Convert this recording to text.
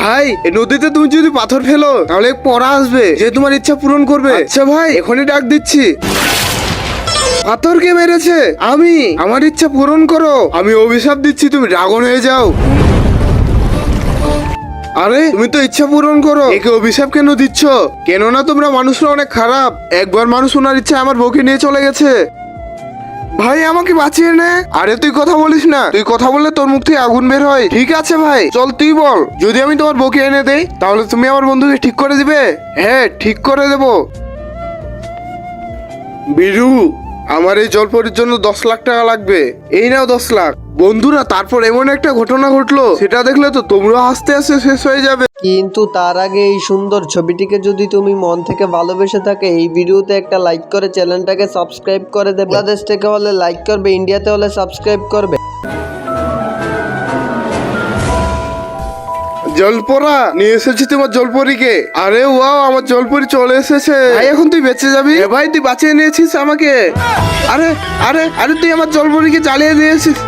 ভাই এই নদীতে তুমি যদি পাথর ফেলো তাহলে এক পড়া আসবে যে তোমার ইচ্ছা পূরণ করবে। আচ্ছা ভাই এখনই ডাক দিচ্ছি। পাথর কে মেরেছে? আমি। আমার ইচ্ছা পূরণ করো। আমি অভিশাপ দিচ্ছি তুমি ড্রাগন হয়ে যাও। আরে তুমি তো ইচ্ছা পূরণ করো, একে অভিশাপ কেন দিচ্ছ? কেননা তোমরা মানুষরা অনেক খারাপ। একবার মানুষ ওনার ইচ্ছা আমার বউকে নিয়ে চলে গেছে। ভাই আমাকে বাঁচিয়ে নে। আরে তুই কথা বলিস না, তুই কথা বললে তোর মুখ থেকে আগুন বের হয়। ঠিক আছে ভাই চল তুই বল, যদি আমি তোমার বউকে এনে দেই তাহলে তুমি আমার বন্ধুকে ঠিক করে দিবে? হ্যাঁ ঠিক করে দেব। বিরু আমার এই জলপরির জন্য 10 লাখ টাকা লাগবে। এই নাও 10 লাখ। বন্ধুরা তারপর এমন একটা ঘটনা ঘটলো, সেটা দেখলে তো তোমরা হাসতে হাসতে শেষ হয়ে যাবে। কিন্তু তার আগে এই সুন্দর ছবিটিকে যদি তুমি মন থেকে ভালোবেসে থাকে, এই ভিডিওতে একটা লাইক করে চ্যানেলটাকে সাবস্ক্রাইব করে দেবে। বাংলাদেশ থেকে হলে লাইক করবে, ইন্ডিয়াতে হলে সাবস্ক্রাইব করবে। জলপরা নিয়ে এসেছি তোমার জলপরীকে। আরে ওয়াও আমার জলপরি চলে এসেছে। ভাই এখন তুই বেঁচে যাবি? ভাই তুই বাঁচিয়ে নিয়েছিস আমাকে। আরে আরে আরে তুই আমার জলপরীকে জ্বালিয়ে দিয়েছিস।